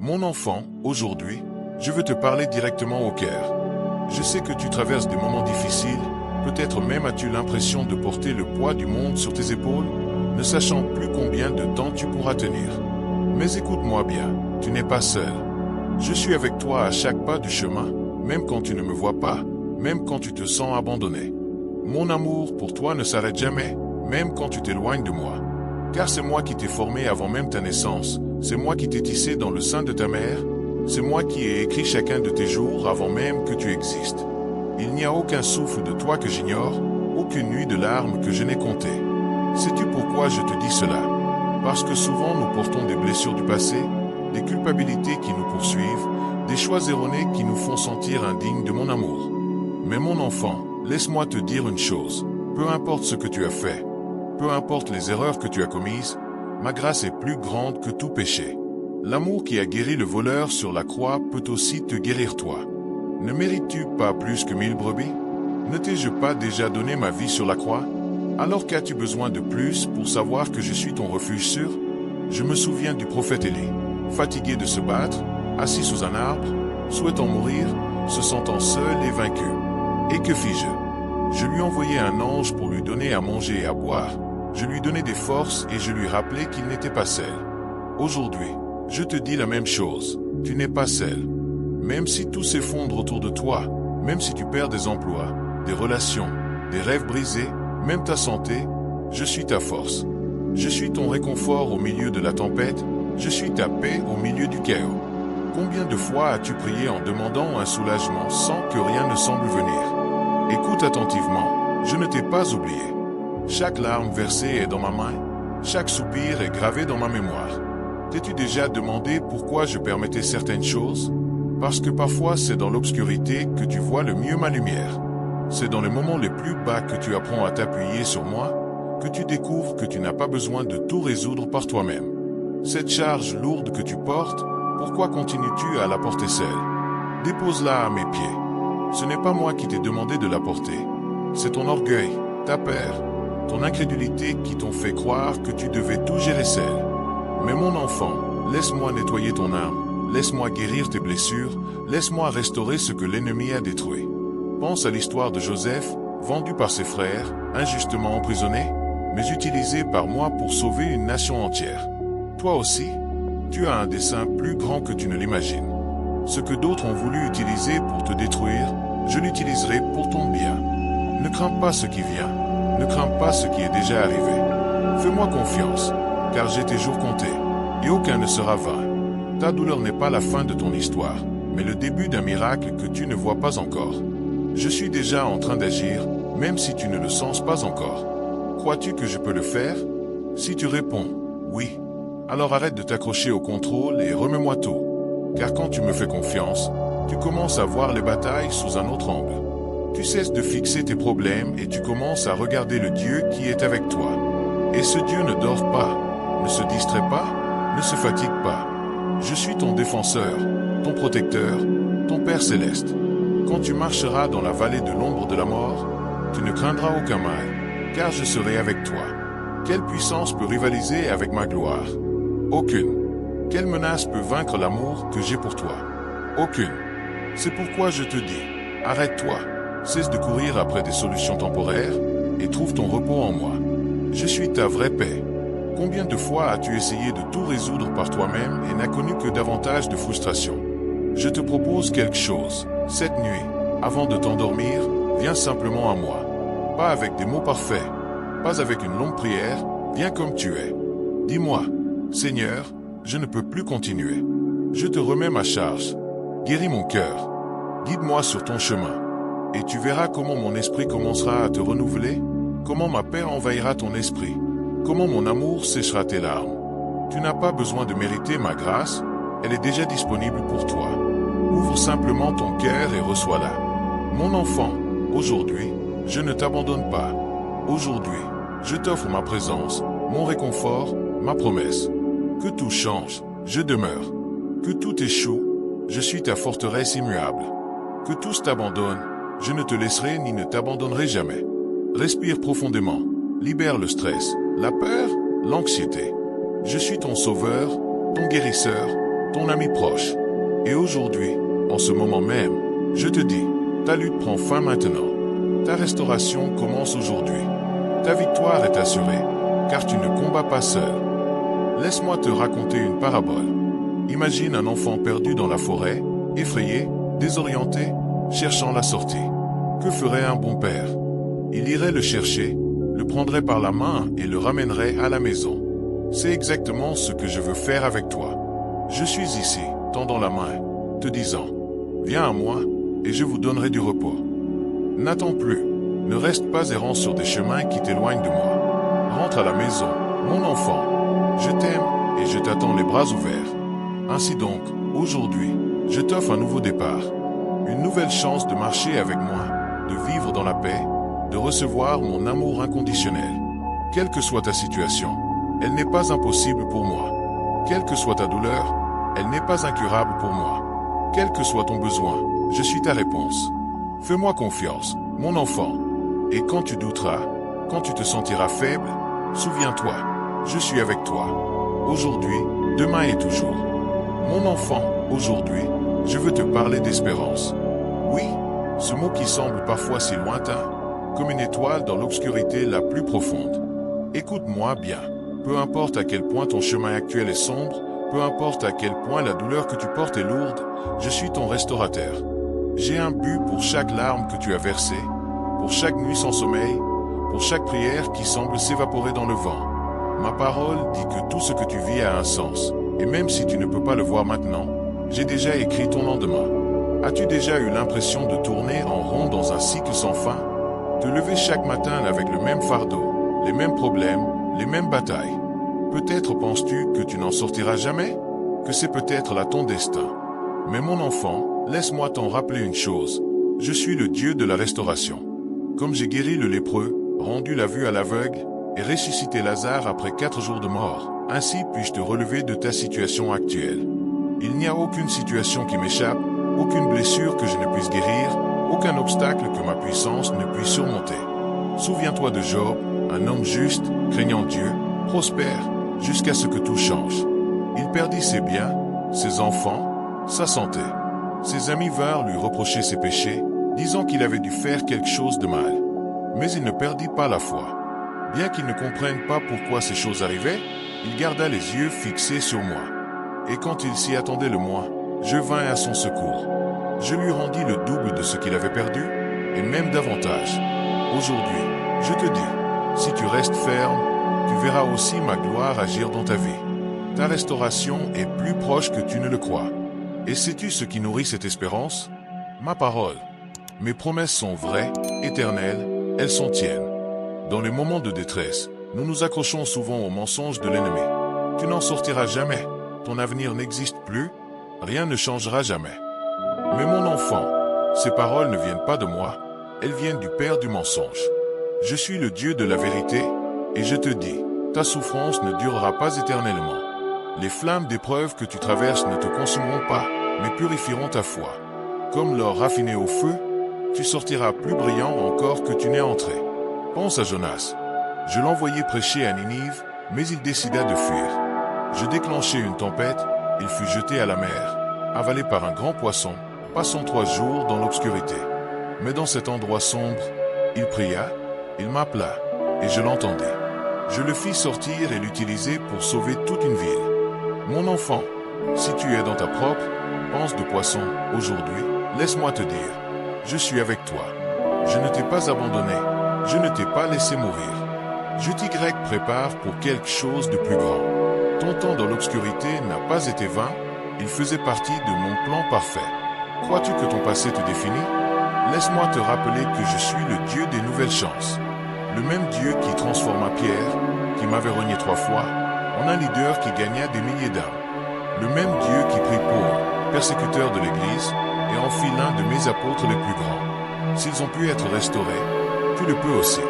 Mon enfant, aujourd'hui, je veux te parler directement au cœur. Je sais que tu traverses des moments difficiles, peut-être même as-tu l'impression de porter le poids du monde sur tes épaules, ne sachant plus combien de temps tu pourras tenir. Mais écoute-moi bien, tu n'es pas seul. Je suis avec toi à chaque pas du chemin, même quand tu ne me vois pas, même quand tu te sens abandonné. Mon amour pour toi ne s'arrête jamais, même quand tu t'éloignes de moi. Car c'est moi qui t'ai formé avant même ta naissance, c'est moi qui t'ai tissé dans le sein de ta mère, c'est moi qui ai écrit chacun de tes jours avant même que tu existes. Il n'y a aucun souffle de toi que j'ignore, aucune nuit de larmes que je n'ai comptée. Sais-tu pourquoi je te dis cela? Parce que souvent nous portons des blessures du passé, des culpabilités qui nous poursuivent, des choix erronés qui nous font sentir indignes de mon amour. Mais mon enfant, laisse-moi te dire une chose, peu importe ce que tu as fait, peu importe les erreurs que tu as commises, ma grâce est plus grande que tout péché. L'amour qui a guéri le voleur sur la croix peut aussi te guérir toi. Ne mérites-tu pas plus que 1000 brebis? Ne t'ai-je pas déjà donné ma vie sur la croix? Alors qu'as-tu besoin de plus pour savoir que je suis ton refuge sûr? Je me souviens du prophète Élie, fatigué de se battre, assis sous un arbre, souhaitant mourir, se sentant seul et vaincu. Et que fis-je? Je lui envoyai un ange pour lui donner à manger et à boire. Je lui donnai des forces et je lui rappelai qu'il n'était pas seul. Aujourd'hui, je te dis la même chose, tu n'es pas seul. Même si tout s'effondre autour de toi, même si tu perds des emplois, des relations, des rêves brisés, même ta santé, je suis ta force. Je suis ton réconfort au milieu de la tempête, je suis ta paix au milieu du chaos. Combien de fois as-tu prié en demandant un soulagement sans que rien ne semble venir? Écoute attentivement, je ne t'ai pas oublié. Chaque larme versée est dans ma main, chaque soupir est gravé dans ma mémoire. T'es-tu déjà demandé pourquoi je permettais certaines choses? Parce que parfois c'est dans l'obscurité que tu vois le mieux ma lumière. C'est dans les moments les plus bas que tu apprends à t'appuyer sur moi, que tu découvres que tu n'as pas besoin de tout résoudre par toi-même. Cette charge lourde que tu portes, pourquoi continues-tu à la porter seule? Dépose-la à mes pieds. Ce n'est pas moi qui t'ai demandé de la porter. C'est ton orgueil, ta peur, ton incrédulité qui t'ont fait croire que tu devais tout gérer seul. Mais mon enfant, laisse-moi nettoyer ton âme, laisse-moi guérir tes blessures, laisse-moi restaurer ce que l'ennemi a détruit. Pense à l'histoire de Joseph, vendu par ses frères, injustement emprisonné, mais utilisé par moi pour sauver une nation entière. Toi aussi, tu as un dessein plus grand que tu ne l'imagines. Ce que d'autres ont voulu utiliser pour te détruire, je l'utiliserai pour ton bien. Ne crains pas ce qui vient, ne crains pas ce qui est déjà arrivé. Fais-moi confiance, car j'ai tes jours comptés, et aucun ne sera vain. Ta douleur n'est pas la fin de ton histoire, mais le début d'un miracle que tu ne vois pas encore. Je suis déjà en train d'agir, même si tu ne le sens pas encore. Crois-tu que je peux le faire? Si tu réponds « oui », alors arrête de t'accrocher au contrôle et remets-moi tout. Car quand tu me fais confiance, tu commences à voir les batailles sous un autre angle. Tu cesses de fixer tes problèmes et tu commences à regarder le Dieu qui est avec toi. Et ce Dieu ne dort pas, ne se distrait pas, ne se fatigue pas. Je suis ton défenseur, ton protecteur, ton Père céleste. Quand tu marcheras dans la vallée de l'ombre de la mort, tu ne craindras aucun mal, car je serai avec toi. Quelle puissance peut rivaliser avec ma gloire? Aucune. Quelle menace peut vaincre l'amour que j'ai pour toi? Aucune. C'est pourquoi je te dis, arrête-toi, cesse de courir après des solutions temporaires, et trouve ton repos en moi. Je suis ta vraie paix. Combien de fois as-tu essayé de tout résoudre par toi-même et n'as connu que davantage de frustration? Je te propose quelque chose. Cette nuit, avant de t'endormir, viens simplement à moi. Pas avec des mots parfaits, pas avec une longue prière, viens comme tu es. Dis-moi, Seigneur, je ne peux plus continuer. Je te remets ma charge. Guéris mon cœur. Guide-moi sur ton chemin. Et tu verras comment mon esprit commencera à te renouveler, comment ma paix envahira ton esprit, comment mon amour séchera tes larmes. Tu n'as pas besoin de mériter ma grâce, elle est déjà disponible pour toi. Ouvre simplement ton cœur et reçois-la. Mon enfant, aujourd'hui, je ne t'abandonne pas. Aujourd'hui, je t'offre ma présence, mon réconfort, ma promesse. Que tout change, je demeure. Que tout échoue, je suis ta forteresse immuable. Que tous t'abandonnent, je ne te laisserai ni ne t'abandonnerai jamais. Respire profondément, libère le stress, la peur, l'anxiété. Je suis ton sauveur, ton guérisseur, ton ami proche. Et aujourd'hui, en ce moment même, je te dis, ta lutte prend fin maintenant. Ta restauration commence aujourd'hui. Ta victoire est assurée, car tu ne combats pas seul. Laisse-moi te raconter une parabole. Imagine un enfant perdu dans la forêt, effrayé, désorienté, cherchant la sortie. Que ferait un bon père? Il irait le chercher, le prendrait par la main et le ramènerait à la maison. C'est exactement ce que je veux faire avec toi. Je suis ici, tendant la main, te disant, viens à moi, et je vous donnerai du repos. N'attends plus, ne reste pas errant sur des chemins qui t'éloignent de moi. Rentre à la maison, mon enfant. Je t'aime, et je t'attends les bras ouverts. Ainsi donc, aujourd'hui, je t'offre un nouveau départ. Une nouvelle chance de marcher avec moi, de vivre dans la paix, de recevoir mon amour inconditionnel. Quelle que soit ta situation, elle n'est pas impossible pour moi. Quelle que soit ta douleur, elle n'est pas incurable pour moi. Quel que soit ton besoin, je suis ta réponse. Fais-moi confiance, mon enfant. Et quand tu douteras, quand tu te sentiras faible, souviens-toi, je suis avec toi. Aujourd'hui, demain et toujours. Mon enfant, aujourd'hui, je veux te parler d'espérance. Oui, ce mot qui semble parfois si lointain, comme une étoile dans l'obscurité la plus profonde. Écoute-moi bien, peu importe à quel point ton chemin actuel est sombre, peu importe à quel point la douleur que tu portes est lourde, je suis ton restaurateur. J'ai un but pour chaque larme que tu as versée, pour chaque nuit sans sommeil, pour chaque prière qui semble s'évaporer dans le vent. Ma parole dit que tout ce que tu vis a un sens, et même si tu ne peux pas le voir maintenant, j'ai déjà écrit ton lendemain. As-tu déjà eu l'impression de tourner en rond dans un cycle sans fin? Te lever chaque matin avec le même fardeau, les mêmes problèmes, les mêmes batailles. Peut-être penses-tu que tu n'en sortiras jamais? Que c'est peut-être là ton destin. Mais mon enfant, laisse-moi t'en rappeler une chose. Je suis le Dieu de la restauration. Comme j'ai guéri le lépreux, rendu la vue à l'aveugle, et ressuscité Lazare après 4 jours de mort, ainsi puis-je te relever de ta situation actuelle. Il n'y a aucune situation qui m'échappe, aucune blessure que je ne puisse guérir, aucun obstacle que ma puissance ne puisse surmonter. Souviens-toi de Job, un homme juste, craignant Dieu, prospère, jusqu'à ce que tout change. Il perdit ses biens, ses enfants, sa santé. Ses amis vinrent lui reprocher ses péchés, disant qu'il avait dû faire quelque chose de mal. Mais il ne perdit pas la foi. Bien qu'il ne comprenne pas pourquoi ces choses arrivaient, il garda les yeux fixés sur moi. Et quand il s'y attendait le moins, je vins à son secours. Je lui rendis le double de ce qu'il avait perdu, et même davantage. Aujourd'hui, je te dis, si tu restes ferme, tu verras aussi ma gloire agir dans ta vie. Ta restauration est plus proche que tu ne le crois. Et sais-tu ce qui nourrit cette espérance? Ma parole. Mes promesses sont vraies, éternelles, elles sont tiennes. Dans les moments de détresse, nous nous accrochons souvent aux mensonges de l'ennemi. Tu n'en sortiras jamais, ton avenir n'existe plus, rien ne changera jamais. Mais mon enfant, ces paroles ne viennent pas de moi, elles viennent du Père du mensonge. Je suis le Dieu de la vérité, et je te dis, ta souffrance ne durera pas éternellement. Les flammes d'épreuve que tu traverses ne te consumeront pas, mais purifieront ta foi. Comme l'or raffiné au feu, tu sortiras plus brillant encore que tu n'es entré. Pense à Jonas. Je l'envoyai prêcher à Ninive, mais il décida de fuir. Je déclenchai une tempête, il fut jeté à la mer, avalé par un grand poisson, passant 3 jours dans l'obscurité. Mais dans cet endroit sombre, il pria, il m'appela, et je l'entendais. Je le fis sortir et l'utiliser pour sauver toute une ville. Mon enfant, si tu es dans ta propre panse de poisson aujourd'hui, laisse-moi te dire, je suis avec toi. Je ne t'ai pas abandonné, je ne t'ai pas laissé mourir. Je t'y prépare pour quelque chose de plus grand. Ton temps dans l'obscurité n'a pas été vain, il faisait partie de mon plan parfait. Crois-tu que ton passé te définit? Laisse-moi te rappeler que je suis le Dieu des nouvelles chances. Le même Dieu qui transforma Pierre, qui m'avait renié 3 fois, en un leader qui gagna des milliers d'âmes. Le même Dieu qui prit Paul, persécuteur de l'Église, et en fit l'un de mes apôtres les plus grands. S'ils ont pu être restaurés, tu le peux aussi.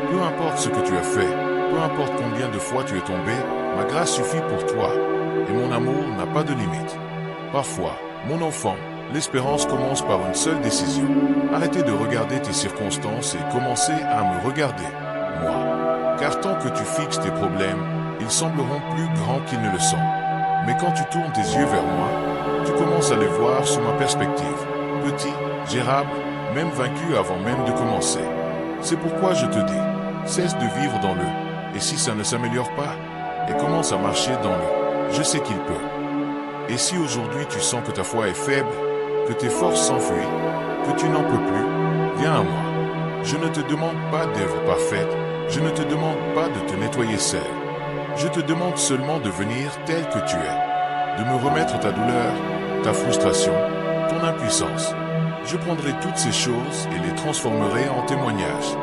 Peu importe ce que tu as fait, peu importe combien de fois tu es tombé, ma grâce suffit pour toi, et mon amour n'a pas de limite. Parfois, mon enfant, l'espérance commence par une seule décision. Arrêtez de regarder tes circonstances et commencez à me regarder, moi. Car tant que tu fixes tes problèmes, ils sembleront plus grands qu'ils ne le sont. Mais quand tu tournes tes yeux vers moi, tu commences à les voir sous ma perspective. Petit, gérable, même vaincu avant même de commencer. C'est pourquoi je te dis, cesse de vivre dans le « et si ça ne s'améliore pas ?» et commence à marcher dans le « je sais qu'il peut ». Et si aujourd'hui tu sens que ta foi est faible, que tes forces s'enfuient, que tu n'en peux plus, viens à moi. Je ne te demande pas d'être parfaite, je ne te demande pas de te nettoyer seul. Je te demande seulement de venir tel que tu es, de me remettre ta douleur, ta frustration, ton impuissance. Je prendrai toutes ces choses et les transformerai en témoignages.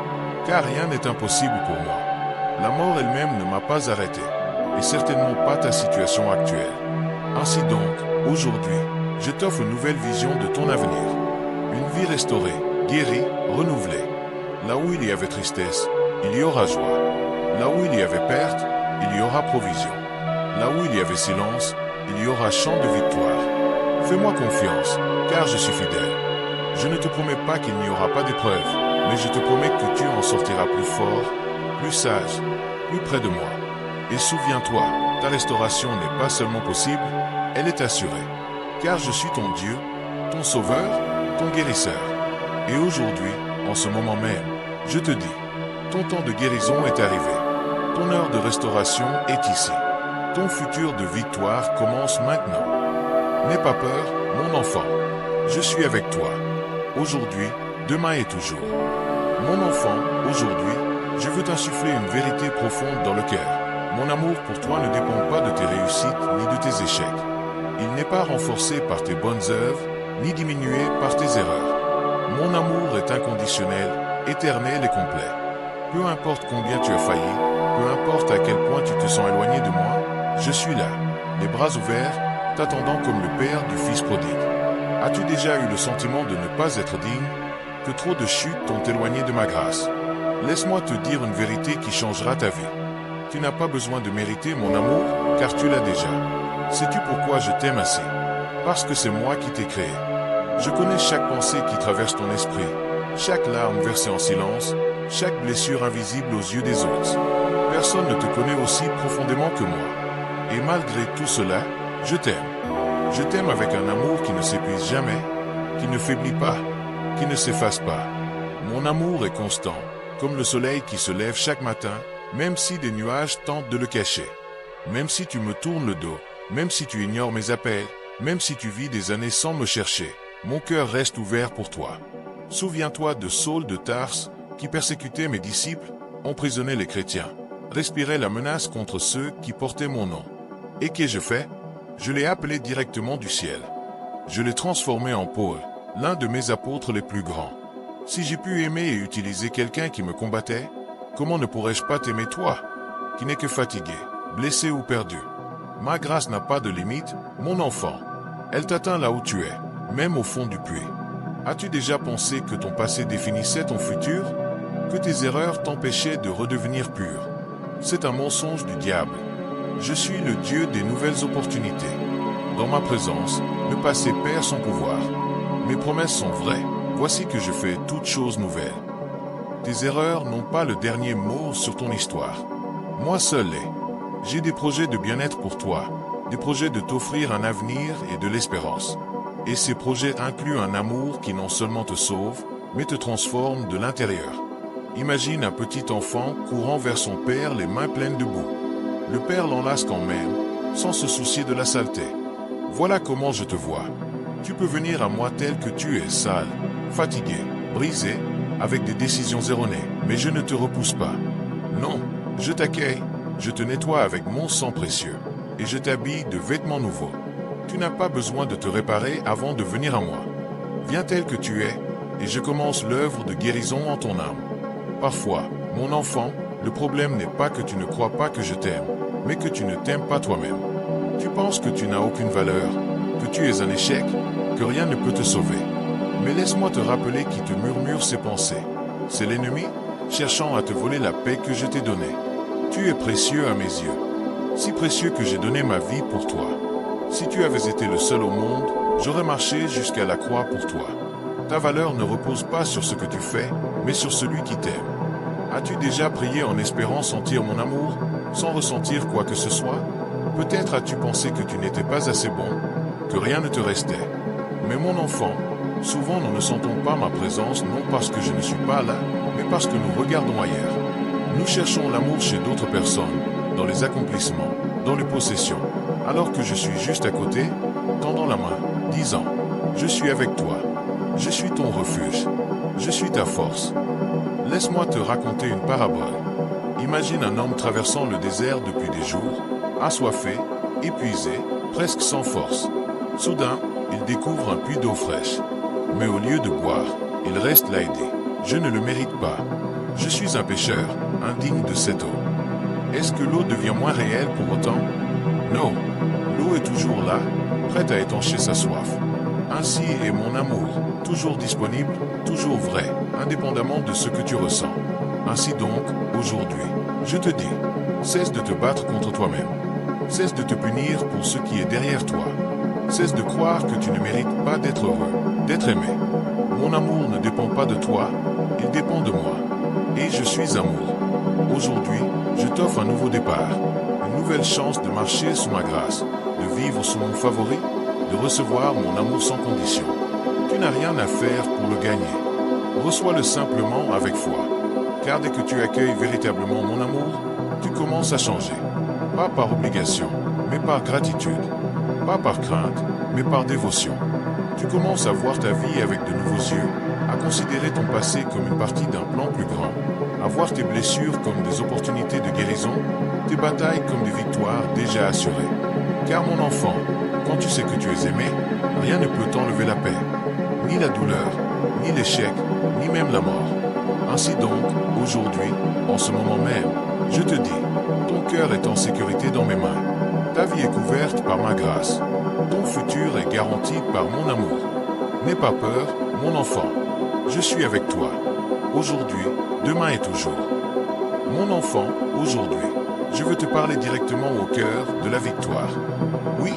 Car rien n'est impossible pour moi. La mort elle-même ne m'a pas arrêté, et certainement pas ta situation actuelle. Ainsi donc, aujourd'hui, je t'offre une nouvelle vision de ton avenir. Une vie restaurée, guérie, renouvelée. Là où il y avait tristesse, il y aura joie. Là où il y avait perte, il y aura provision. Là où il y avait silence, il y aura chant de victoire. Fais-moi confiance, car je suis fidèle. Je ne te promets pas qu'il n'y aura pas d'épreuve, mais je te promets que tu en sortiras plus fort, plus sage, plus près de moi. Et souviens-toi, ta restauration n'est pas seulement possible, elle est assurée. Car je suis ton Dieu, ton Sauveur, ton guérisseur. Et aujourd'hui, en ce moment même, je te dis, ton temps de guérison est arrivé. Ton heure de restauration est ici. Ton futur de victoire commence maintenant. N'aie pas peur, mon enfant. Je suis avec toi. Aujourd'hui, demain et toujours. Mon enfant, aujourd'hui, je veux t'insuffler une vérité profonde dans le cœur. Mon amour pour toi ne dépend pas de tes réussites ni de tes échecs. Il n'est pas renforcé par tes bonnes œuvres, ni diminué par tes erreurs. Mon amour est inconditionnel, éternel et complet. Peu importe combien tu as failli, peu importe à quel point tu te sens éloigné de moi, je suis là, les bras ouverts, t'attendant comme le père du fils prodigue. As-tu déjà eu le sentiment de ne pas être digne, que trop de chutes t'ont éloigné de ma grâce? Laisse-moi te dire une vérité qui changera ta vie. Tu n'as pas besoin de mériter mon amour, car tu l'as déjà. Sais-tu pourquoi je t'aime assez? Parce que c'est moi qui t'ai créé. Je connais chaque pensée qui traverse ton esprit, chaque larme versée en silence, chaque blessure invisible aux yeux des autres. Personne ne te connaît aussi profondément que moi. Et malgré tout cela, je t'aime. Je t'aime avec un amour qui ne s'épuise jamais, qui ne faiblit pas, qui ne s'efface pas. Mon amour est constant, comme le soleil qui se lève chaque matin, même si des nuages tentent de le cacher. Même si tu me tournes le dos, même si tu ignores mes appels, même si tu vis des années sans me chercher, mon cœur reste ouvert pour toi. Souviens-toi de Saul de Tarse, qui persécutait mes disciples, emprisonnait les chrétiens, respirait la menace contre ceux qui portaient mon nom. Et qu'ai-je fait? Je l'ai appelé directement du ciel. Je l'ai transformé en Paul, l'un de mes apôtres les plus grands. Si j'ai pu aimer et utiliser quelqu'un qui me combattait, comment ne pourrais-je pas t'aimer toi, qui n'es que fatigué, blessé ou perdu? Ma grâce n'a pas de limite, mon enfant. Elle t'atteint là où tu es, même au fond du puits. As-tu déjà pensé que ton passé définissait ton futur? Que tes erreurs t'empêchaient de redevenir pur? C'est un mensonge du diable. Je suis le Dieu des nouvelles opportunités. Dans ma présence, le passé perd son pouvoir. Mes promesses sont vraies. Voici que je fais toutes choses nouvelles. Tes erreurs n'ont pas le dernier mot sur ton histoire. Moi seul l'ai. J'ai des projets de bien-être pour toi, des projets de t'offrir un avenir et de l'espérance. Et ces projets incluent un amour qui non seulement te sauve, mais te transforme de l'intérieur. Imagine un petit enfant courant vers son père les mains pleines de boue. Le père l'enlace quand même, sans se soucier de la saleté. Voilà comment je te vois. Tu peux venir à moi tel que tu es, sale, fatigué, brisé, avec des décisions erronées, mais je ne te repousse pas. Non, je t'accueille, je te nettoie avec mon sang précieux, et je t'habille de vêtements nouveaux. Tu n'as pas besoin de te réparer avant de venir à moi. Viens tel que tu es, et je commence l'œuvre de guérison en ton âme. Parfois, mon enfant, le problème n'est pas que tu ne crois pas que je t'aime, mais que tu ne t'aimes pas toi-même. Tu penses que tu n'as aucune valeur, que tu es un échec, que rien ne peut te sauver. Mais laisse-moi te rappeler qui te murmure ces pensées. C'est l'ennemi, cherchant à te voler la paix que je t'ai donnée. Tu es précieux à mes yeux, si précieux que j'ai donné ma vie pour toi. Si tu avais été le seul au monde, j'aurais marché jusqu'à la croix pour toi. Ta valeur ne repose pas sur ce que tu fais, mais sur celui qui t'aime. As-tu déjà prié en espérant sentir mon amour, sans ressentir quoi que ce soit? Peut-être as-tu pensé que tu n'étais pas assez bon, que rien ne te restait. Mais mon enfant, souvent nous ne sentons pas ma présence non parce que je ne suis pas là, mais parce que nous regardons ailleurs. Nous cherchons l'amour chez d'autres personnes, dans les accomplissements, dans les possessions, alors que je suis juste à côté, tendant la main, disant « Je suis avec toi, je suis ton refuge, je suis ta force ». Laisse-moi te raconter une parabole. Imagine un homme traversant le désert depuis des jours, assoiffé, épuisé, presque sans force. Soudain, il découvre un puits d'eau fraîche. Mais au lieu de boire, il reste là aidé. Je ne le mérite pas. Je suis un pécheur, indigne de cette eau. Est-ce que l'eau devient moins réelle pour autant? Non, l'eau est toujours là, prête à étancher sa soif. Ainsi est mon amour, toujours disponible, toujours vrai, indépendamment de ce que tu ressens. Ainsi donc, aujourd'hui, je te dis, cesse de te battre contre toi-même. Cesse de te punir pour ce qui est derrière toi. Cesse de croire que tu ne mérites pas d'être heureux, d'être aimé. Mon amour ne dépend pas de toi, il dépend de moi. Et je suis amour. Aujourd'hui, je t'offre un nouveau départ, une nouvelle chance de marcher sous ma grâce, de vivre sous mon favori, de recevoir mon amour sans condition. Tu n'as rien à faire pour le gagner. Reçois-le simplement avec foi. Car dès que tu accueilles véritablement mon amour, tu commences à changer. Pas par obligation, mais par gratitude. Pas par crainte, mais par dévotion. Tu commences à voir ta vie avec de nouveaux yeux, à considérer ton passé comme une partie d'un plan plus grand, à voir tes blessures comme des opportunités de guérison, tes batailles comme des victoires déjà assurées. Car mon enfant, quand tu sais que tu es aimé, rien ne peut t'enlever la paix. Ni la douleur, ni l'échec, ni même la mort. Ainsi donc, aujourd'hui, en ce moment même, je te dis, ton cœur est en sécurité dans mes mains. Ta vie est couverte par ma grâce. Ton futur est garanti par mon amour. N'aie pas peur, mon enfant. Je suis avec toi. Aujourd'hui, demain et toujours. Mon enfant, aujourd'hui, je veux te parler directement au cœur de la victoire. Oui,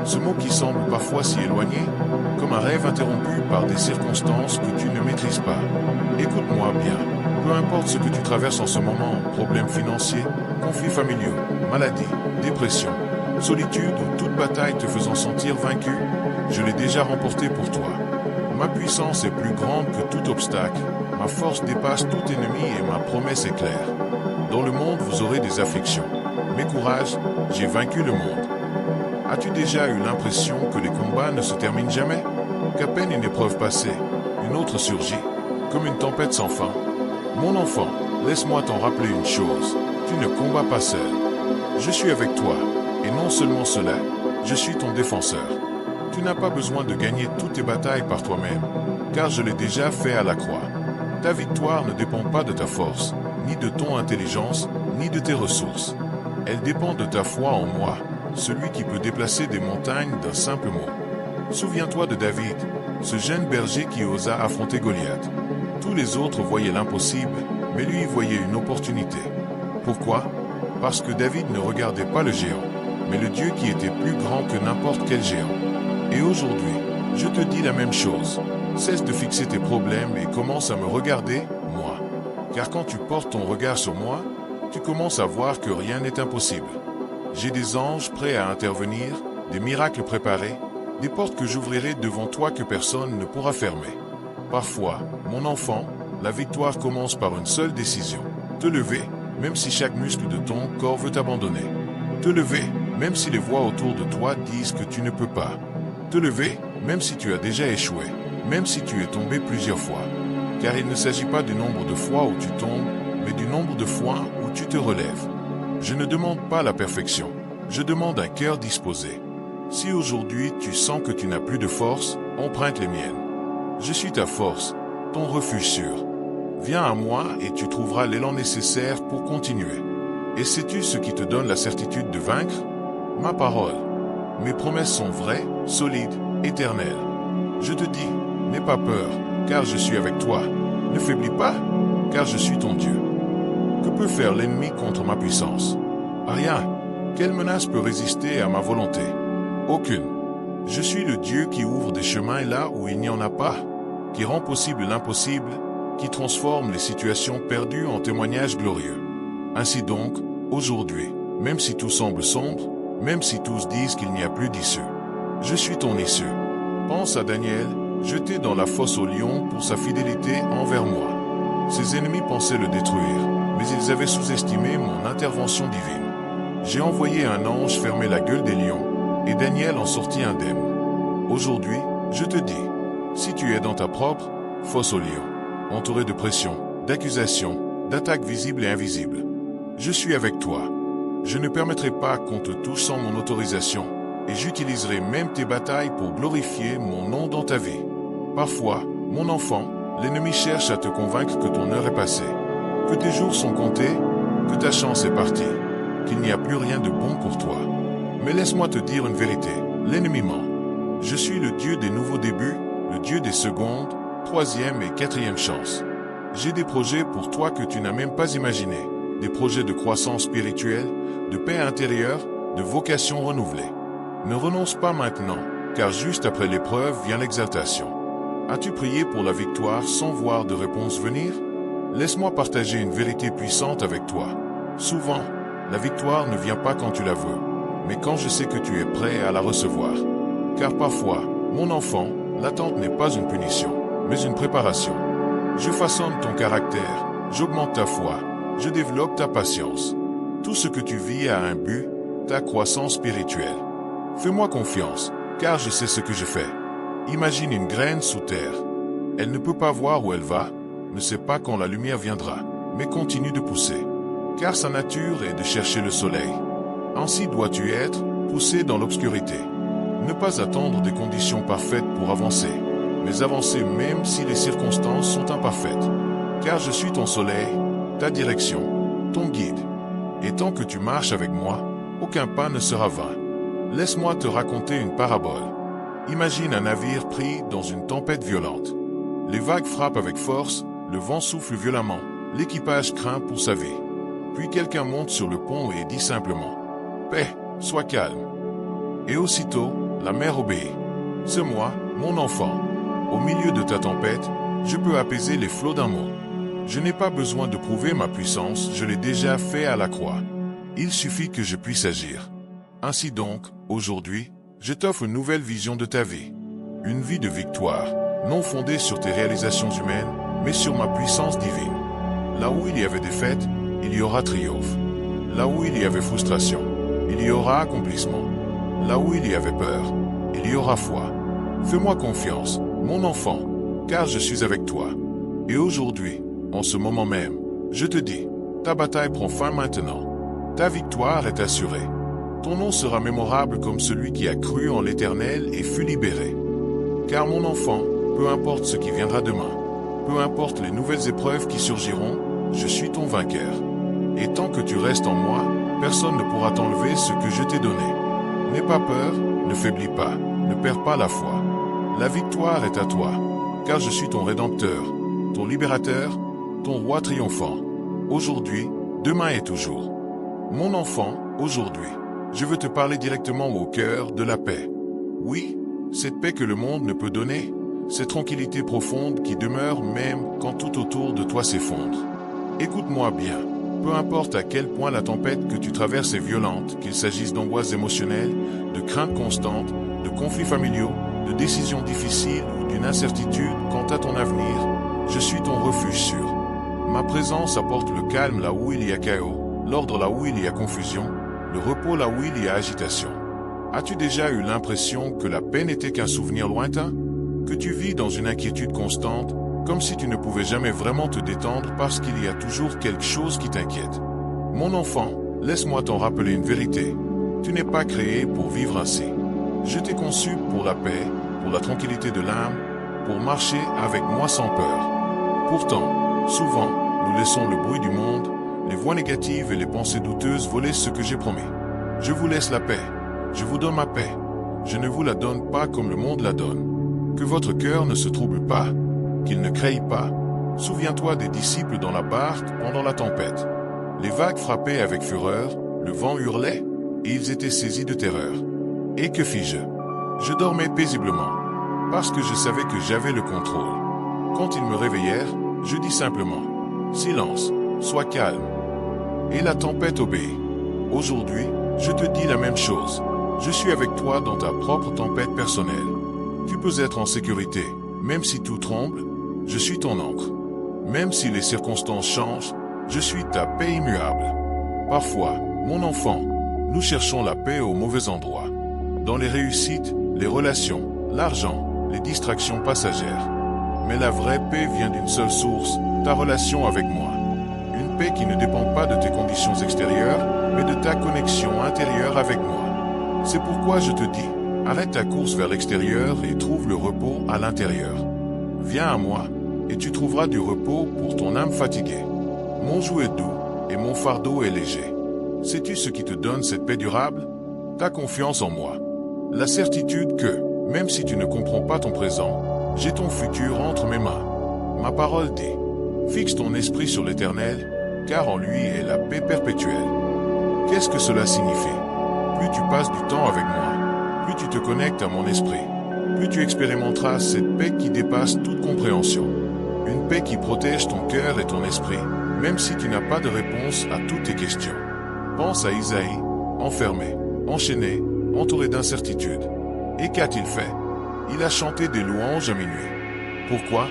ce mot qui semble parfois si éloigné, comme un rêve interrompu par des circonstances que tu ne maîtrises pas. Écoute-moi bien. Peu importe ce que tu traverses en ce moment, problèmes financiers, conflits familiaux, maladies, dépression, solitude ou toute bataille te faisant sentir vaincu, je l'ai déjà remporté pour toi. Ma puissance est plus grande que tout obstacle, ma force dépasse tout ennemi et ma promesse est claire. Dans le monde, vous aurez des afflictions. Mais courage, j'ai vaincu le monde. As-tu déjà eu l'impression que les combats ne se terminent jamais? Qu'à peine une épreuve passée, une autre surgit, comme une tempête sans fin? Mon enfant, laisse-moi t'en rappeler une chose, tu ne combats pas seul. Je suis avec toi, et non seulement cela, je suis ton défenseur. Tu n'as pas besoin de gagner toutes tes batailles par toi-même, car je l'ai déjà fait à la croix. Ta victoire ne dépend pas de ta force, ni de ton intelligence, ni de tes ressources. Elle dépend de ta foi en moi, celui qui peut déplacer des montagnes d'un simple mot. Souviens-toi de David, ce jeune berger qui osa affronter Goliath. Tous les autres voyaient l'impossible, mais lui voyait une opportunité. Pourquoi? Parce que David ne regardait pas le géant, mais le Dieu qui était plus grand que n'importe quel géant. Et aujourd'hui, je te dis la même chose. Cesse de fixer tes problèmes et commence à me regarder, moi. Car quand tu portes ton regard sur moi, tu commences à voir que rien n'est impossible. J'ai des anges prêts à intervenir, des miracles préparés, des portes que j'ouvrirai devant toi que personne ne pourra fermer. Parfois, mon enfant, la victoire commence par une seule décision. Te lever, même si chaque muscle de ton corps veut t'abandonner. Te lever, même si les voix autour de toi disent que tu ne peux pas. Te lever, même si tu as déjà échoué, même si tu es tombé plusieurs fois. Car il ne s'agit pas du nombre de fois où tu tombes, mais du nombre de fois où tu te relèves. Je ne demande pas la perfection, je demande un cœur disposé. Si aujourd'hui tu sens que tu n'as plus de force, emprunte les miennes. Je suis ta force, ton refuge sûr. Viens à moi et tu trouveras l'élan nécessaire pour continuer. Et sais-tu ce qui te donne la certitude de vaincre? Ma parole. Mes promesses sont vraies, solides, éternelles. Je te dis, n'aie pas peur, car je suis avec toi. Ne faiblis pas, car je suis ton Dieu. Que peut faire l'ennemi contre ma puissance? Rien. Quelle menace peut résister à ma volonté? Aucune. Je suis le Dieu qui ouvre des chemins là où il n'y en a pas, qui rend possible l'impossible, qui transforme les situations perdues en témoignages glorieux. Ainsi donc, aujourd'hui, même si tout semble sombre, même si tous disent qu'il n'y a plus d'issue. Je suis ton issue. Pense à Daniel, jeté dans la fosse au lion pour sa fidélité envers moi. Ses ennemis pensaient le détruire, mais ils avaient sous-estimé mon intervention divine. J'ai envoyé un ange fermer la gueule des lions, et Daniel en sortit indemne. Aujourd'hui, je te dis, si tu es dans ta propre fosse au lion, entouré de pression, d'accusations, d'attaques visibles et invisibles, je suis avec toi. Je ne permettrai pas qu'on te touche sans mon autorisation, et j'utiliserai même tes batailles pour glorifier mon nom dans ta vie. Parfois, mon enfant, l'ennemi cherche à te convaincre que ton heure est passée, que tes jours sont comptés, que ta chance est partie, qu'il n'y a plus rien de bon pour toi. Mais laisse-moi te dire une vérité, l'ennemi ment. Je suis le Dieu des nouveaux débuts, le Dieu des secondes, troisième et quatrième chances. J'ai des projets pour toi que tu n'as même pas imaginés, des projets de croissance spirituelle, de paix intérieure, de vocation renouvelée. Ne renonce pas maintenant, car juste après l'épreuve vient l'exaltation. As-tu prié pour la victoire sans voir de réponse venir? Laisse-moi partager une vérité puissante avec toi. Souvent, la victoire ne vient pas quand tu la veux, mais quand je sais que tu es prêt à la recevoir. Car parfois, mon enfant, l'attente n'est pas une punition, mais une préparation. Je façonne ton caractère, j'augmente ta foi, je développe ta patience. Tout ce que tu vis a un but, ta croissance spirituelle. Fais-moi confiance, car je sais ce que je fais. Imagine une graine sous terre. Elle ne peut pas voir où elle va, ne sait pas quand la lumière viendra, mais continue de pousser. Car sa nature est de chercher le soleil. Ainsi dois-tu être, poussé dans l'obscurité. Ne pas attendre des conditions parfaites pour avancer, mais avancer même si les circonstances sont imparfaites. Car je suis ton soleil, ta direction, ton guide. Et tant que tu marches avec moi, aucun pas ne sera vain. Laisse-moi te raconter une parabole. Imagine un navire pris dans une tempête violente. Les vagues frappent avec force, le vent souffle violemment, l'équipage craint pour sa vie. Puis quelqu'un monte sur le pont et dit simplement « Paix, sois calme ». Et aussitôt, la mer obéit. C'est moi, mon enfant. Au milieu de ta tempête, je peux apaiser les flots d'un mot. Je n'ai pas besoin de prouver ma puissance, je l'ai déjà fait à la croix. Il suffit que je puisse agir. Ainsi donc, aujourd'hui, je t'offre une nouvelle vision de ta vie. Une vie de victoire, non fondée sur tes réalisations humaines, mais sur ma puissance divine. Là où il y avait défaite, il y aura triomphe. Là où il y avait frustration, il y aura accomplissement. Là où il y avait peur, il y aura foi. Fais-moi confiance, mon enfant, car je suis avec toi. Et aujourd'hui, en ce moment même, je te dis, ta bataille prend fin maintenant. Ta victoire est assurée. Ton nom sera mémorable comme celui qui a cru en l'Éternel et fut libéré. Car mon enfant, peu importe ce qui viendra demain, peu importe les nouvelles épreuves qui surgiront, je suis ton vainqueur. Et tant que tu restes en moi, personne ne pourra t'enlever ce que je t'ai donné. N'aie pas peur, ne faiblis pas, ne perds pas la foi. La victoire est à toi, car je suis ton Rédempteur, ton Libérateur, ton Roi triomphant. Aujourd'hui, demain et toujours. Mon enfant, aujourd'hui, je veux te parler directement au cœur de la paix. Oui, cette paix que le monde ne peut donner, cette tranquillité profonde qui demeure même quand tout autour de toi s'effondre. Écoute-moi bien, peu importe à quel point la tempête que tu traverses est violente, qu'il s'agisse d'angoisses émotionnelles, de craintes constantes, de conflits familiaux, de décisions difficiles ou d'une incertitude quant à ton avenir, je suis ton refuge sûr. Ma présence apporte le calme là où il y a chaos, l'ordre là où il y a confusion, le repos là où il y a agitation. As-tu déjà eu l'impression que la paix n'était qu'un souvenir lointain? Que tu vis dans une inquiétude constante, comme si tu ne pouvais jamais vraiment te détendre parce qu'il y a toujours quelque chose qui t'inquiète? Mon enfant, laisse-moi t'en rappeler une vérité. Tu n'es pas créé pour vivre ainsi. Je t'ai conçu pour la paix, pour la tranquillité de l'âme, pour marcher avec moi sans peur. Pourtant, souvent, nous laissons le bruit du monde, les voix négatives et les pensées douteuses voler ce que j'ai promis. Je vous laisse la paix. Je vous donne ma paix. Je ne vous la donne pas comme le monde la donne. Que votre cœur ne se trouble pas, qu'il ne craille pas. Souviens-toi des disciples dans la barque pendant la tempête. Les vagues frappaient avec fureur, le vent hurlait, et ils étaient saisis de terreur. Et que fis-je? Je dormais paisiblement, parce que je savais que j'avais le contrôle. Quand ils me réveillèrent, je dis simplement « Silence, sois calme ». Et la tempête obéit. Aujourd'hui, Je te dis la même chose. Je suis avec toi dans ta propre tempête personnelle. Tu peux être en sécurité, même si tout tremble, je suis ton ancre. Même si les circonstances changent, je suis ta paix immuable. Parfois, mon enfant, nous cherchons la paix au mauvais endroit. Dans les réussites, les relations, l'argent, les distractions passagères. Mais la vraie paix vient d'une seule source, ta relation avec moi. Une paix qui ne dépend pas de tes conditions extérieures, mais de ta connexion intérieure avec moi. C'est pourquoi je te dis, arrête ta course vers l'extérieur et trouve le repos à l'intérieur. Viens à moi, et tu trouveras du repos pour ton âme fatiguée. Mon joug est doux, et mon fardeau est léger. Sais-tu ce qui te donne cette paix durable? Ta confiance en moi. La certitude que, même si tu ne comprends pas ton présent, j'ai ton futur entre mes mains. Ma parole dit, fixe ton esprit sur l'Éternel, car en lui est la paix perpétuelle. Qu'est-ce que cela signifie? Plus tu passes du temps avec moi, plus tu te connectes à mon esprit, plus tu expérimenteras cette paix qui dépasse toute compréhension. Une paix qui protège ton cœur et ton esprit, même si tu n'as pas de réponse à toutes tes questions. Pense à Isaïe, enfermé, enchaîné, entouré d'incertitudes. Et qu'a-t-il fait? Il a chanté des louanges à minuit. Pourquoi?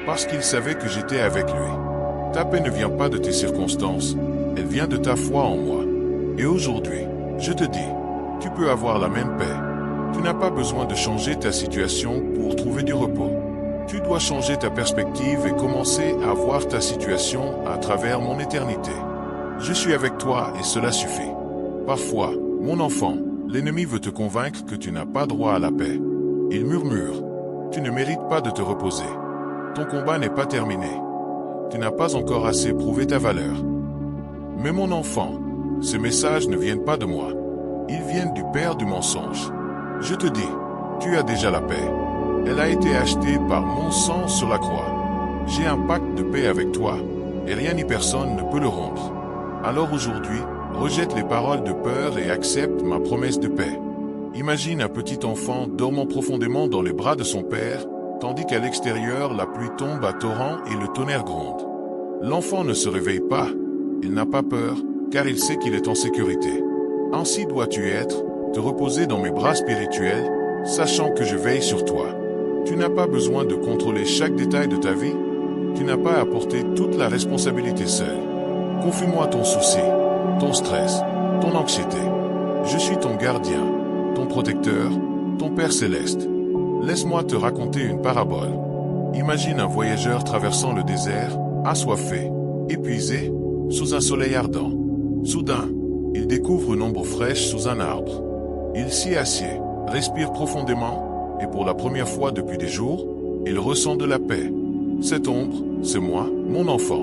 Parce qu'il savait que j'étais avec lui. Ta paix ne vient pas de tes circonstances, elle vient de ta foi en moi. Et aujourd'hui, je te dis, tu peux avoir la même paix. Tu n'as pas besoin de changer ta situation pour trouver du repos. Tu dois changer ta perspective et commencer à voir ta situation à travers mon éternité. Je suis avec toi et cela suffit. Parfois, mon enfant, l'ennemi veut te convaincre que tu n'as pas droit à la paix. Il murmure, tu ne mérites pas de te reposer. Ton combat n'est pas terminé. Tu n'as pas encore assez prouvé ta valeur. Mais mon enfant, ces messages ne viennent pas de moi. Ils viennent du Père du mensonge. Je te dis, tu as déjà la paix. Elle a été achetée par mon sang sur la croix. J'ai un pacte de paix avec toi, et rien ni personne ne peut le rompre. Alors aujourd'hui, rejette les paroles de peur et accepte ma promesse de paix. Imagine un petit enfant dormant profondément dans les bras de son père, tandis qu'à l'extérieur, la pluie tombe à torrents et le tonnerre gronde. L'enfant ne se réveille pas, il n'a pas peur, car il sait qu'il est en sécurité. Ainsi dois-tu être, te reposer dans mes bras spirituels, sachant que je veille sur toi. Tu n'as pas besoin de contrôler chaque détail de ta vie, tu n'as pas à porter toute la responsabilité seule. Confie-moi ton souci, ton stress, ton anxiété. Je suis ton gardien, ton protecteur, ton Père céleste. Laisse-moi te raconter une parabole. Imagine un voyageur traversant le désert, assoiffé, épuisé, sous un soleil ardent. Soudain, il découvre une ombre fraîche sous un arbre. Il s'y assied, respire profondément, et pour la première fois depuis des jours, il ressent de la paix. Cette ombre, c'est moi, mon enfant.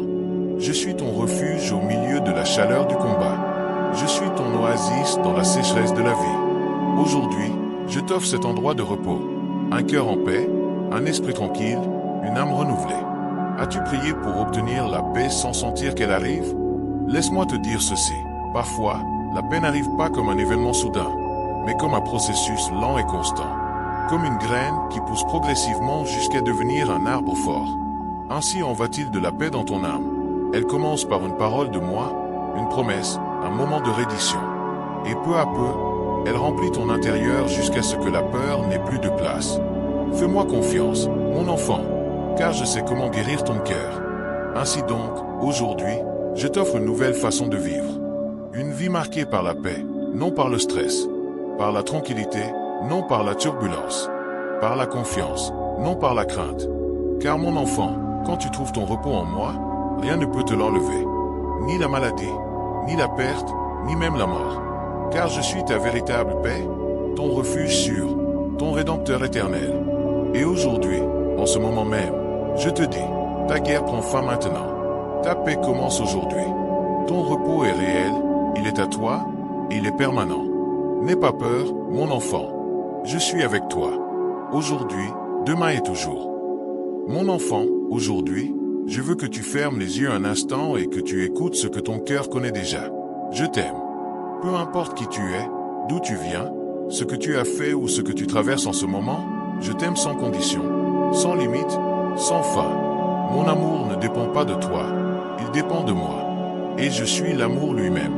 Je suis ton refuge au milieu de la chaleur du combat. Je suis ton oasis dans la sécheresse de la vie. Aujourd'hui, je t'offre cet endroit de repos. Un cœur en paix, un esprit tranquille, une âme renouvelée. As-tu prié pour obtenir la paix sans sentir qu'elle arrive? Laisse-moi te dire ceci. Parfois, la paix n'arrive pas comme un événement soudain, mais comme un processus lent et constant. Comme une graine qui pousse progressivement jusqu'à devenir un arbre fort. Ainsi en va-t-il de la paix dans ton âme. Elle commence par une parole de moi, une promesse, un moment de reddition. Et peu à peu, elle remplit ton intérieur jusqu'à ce que la peur n'ait plus de place. Fais-moi confiance, mon enfant, car je sais comment guérir ton cœur. Ainsi donc, aujourd'hui, je t'offre une nouvelle façon de vivre. Une vie marquée par la paix, non par le stress. Par la tranquillité, non par la turbulence. Par la confiance, non par la crainte. Car mon enfant, quand tu trouves ton repos en moi, rien ne peut te l'enlever. Ni la maladie, ni la perte, ni même la mort. Car je suis ta véritable paix, ton refuge sûr, ton rédempteur éternel. Et aujourd'hui, en ce moment même, je te dis, ta guerre prend fin maintenant. Ta paix commence aujourd'hui. Ton repos est réel, il est à toi, et il est permanent. N'aie pas peur, mon enfant. Je suis avec toi. Aujourd'hui, demain et toujours. Mon enfant, aujourd'hui, je veux que tu fermes les yeux un instant et que tu écoutes ce que ton cœur connaît déjà. Je t'aime. Peu importe qui tu es, d'où tu viens, ce que tu as fait ou ce que tu traverses en ce moment, je t'aime sans condition, sans limite, sans fin. Mon amour ne dépend pas de toi, il dépend de moi. Et je suis l'amour lui-même.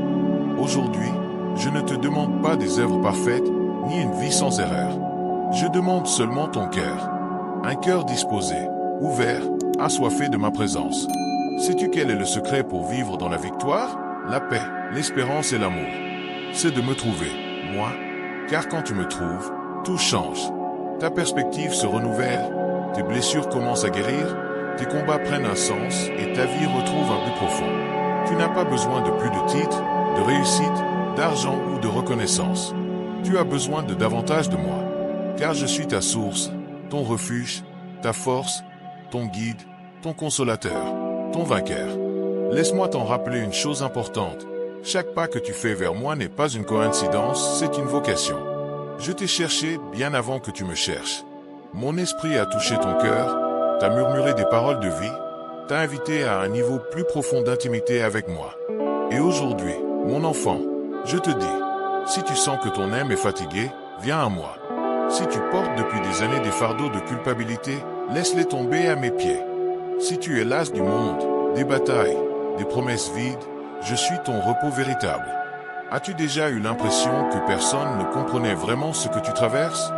Aujourd'hui, Je ne te demande pas des œuvres parfaites, ni une vie sans erreur. Je demande seulement ton cœur. Un cœur disposé, ouvert, assoiffé de ma présence. Sais-tu quel est le secret pour vivre dans la victoire? La paix, l'espérance et l'amour. C'est de me trouver, moi, car quand tu me trouves, tout change. Ta perspective se renouvelle, tes blessures commencent à guérir, tes combats prennent un sens et ta vie retrouve un but profond. Tu n'as pas besoin de plus de titres, de réussite, d'argent ou de reconnaissance. Tu as besoin de davantage de moi, car je suis ta source, ton refuge, ta force, ton guide, ton consolateur, ton vainqueur. Laisse-moi t'en rappeler une chose importante. Chaque pas que tu fais vers moi n'est pas une coïncidence, c'est une vocation. Je t'ai cherché bien avant que tu me cherches. Mon esprit a touché ton cœur, t'a murmuré des paroles de vie, t'a invité à un niveau plus profond d'intimité avec moi. Et aujourd'hui, mon enfant, je te dis, si tu sens que ton âme est fatiguée, viens à moi. Si tu portes depuis des années des fardeaux de culpabilité, laisse-les tomber à mes pieds. Si tu es las du monde, des batailles, des promesses vides, je suis ton repos véritable. As-tu déjà eu l'impression que personne ne comprenait vraiment ce que tu traverses?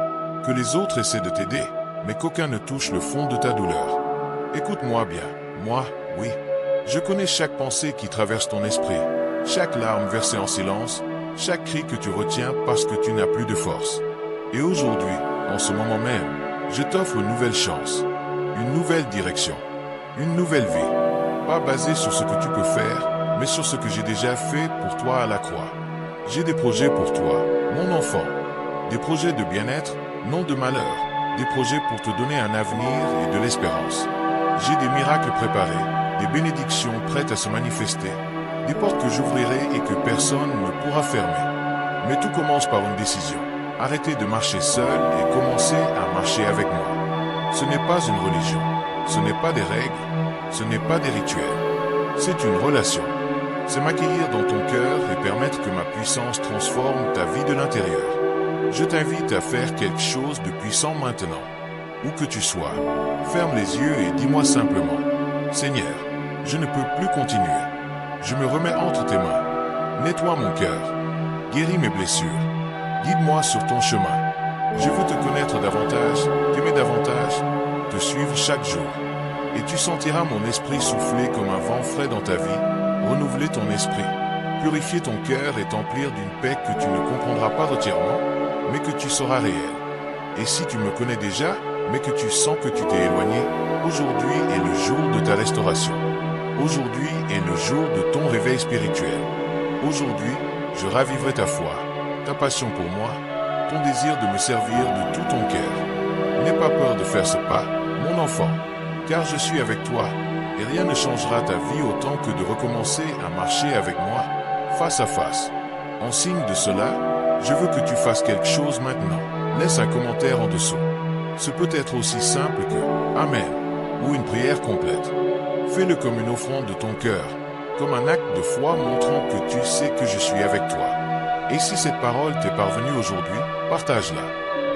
Que les autres essaient de t'aider, mais qu'aucun ne touche le fond de ta douleur? Écoute-moi bien, moi, oui. Je connais chaque pensée qui traverse ton esprit, chaque larme versée en silence, chaque cri que tu retiens parce que tu n'as plus de force. Et aujourd'hui, en ce moment même, je t'offre une nouvelle chance, une nouvelle direction, une nouvelle vie. Pas basée sur ce que tu peux faire, mais sur ce que j'ai déjà fait pour toi à la croix. J'ai des projets pour toi, mon enfant. Des projets de bien-être, non de malheur. Des projets pour te donner un avenir et de l'espérance. J'ai des miracles préparés, des bénédictions prêtes à se manifester, des portes que j'ouvrirai et que personne ne pourra fermer. Mais tout commence par une décision. Arrêtez de marcher seul et commencez à marcher avec moi. Ce n'est pas une religion, ce n'est pas des règles, ce n'est pas des rituels. C'est une relation. C'est m'accueillir dans ton cœur et permettre que ma puissance transforme ta vie de l'intérieur. Je t'invite à faire quelque chose de puissant maintenant. Où que tu sois, ferme les yeux et dis-moi simplement, Seigneur, je ne peux plus continuer. Je me remets entre tes mains. Nettoie mon cœur. Guéris mes blessures. Guide-moi sur ton chemin. Je veux te connaître davantage, t'aimer davantage, te suivre chaque jour. Et tu sentiras mon esprit souffler comme un vent frais dans ta vie, renouveler ton esprit, purifier ton cœur et t'emplir d'une paix que tu ne comprendras pas entièrement, mais que tu sauras réelle. Et si tu me connais déjà, mais que tu sens que tu t'es éloigné, aujourd'hui est le jour de ta restauration. Aujourd'hui est le jour de ton réveil spirituel. Aujourd'hui, je raviverai ta foi, ta passion pour moi, ton désir de me servir de tout ton cœur. N'aie pas peur de faire ce pas, mon enfant, car je suis avec toi, et rien ne changera ta vie autant que de recommencer à marcher avec moi, face à face. En signe de cela, je veux que tu fasses quelque chose maintenant. Laisse un commentaire en dessous. Ce peut être aussi simple que « Amen » ou une prière complète. Fais-le comme une offrande de ton cœur, comme un acte de foi montrant que tu sais que je suis avec toi. Et si cette parole t'est parvenue aujourd'hui, partage-la.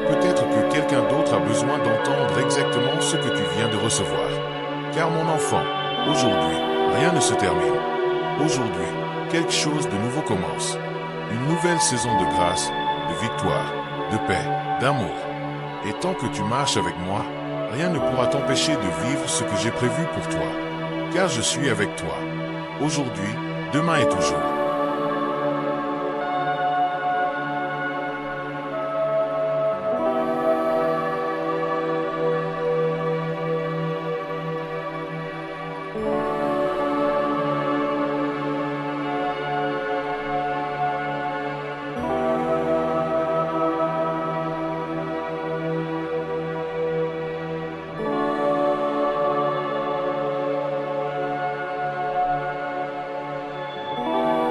Peut-être que quelqu'un d'autre a besoin d'entendre exactement ce que tu viens de recevoir. Car mon enfant, aujourd'hui, rien ne se termine. Aujourd'hui, quelque chose de nouveau commence. Une nouvelle saison de grâce, de victoire, de paix, d'amour. Et tant que tu marches avec moi, rien ne pourra t'empêcher de vivre ce que j'ai prévu pour toi. Car je suis avec toi. Aujourd'hui, demain et toujours.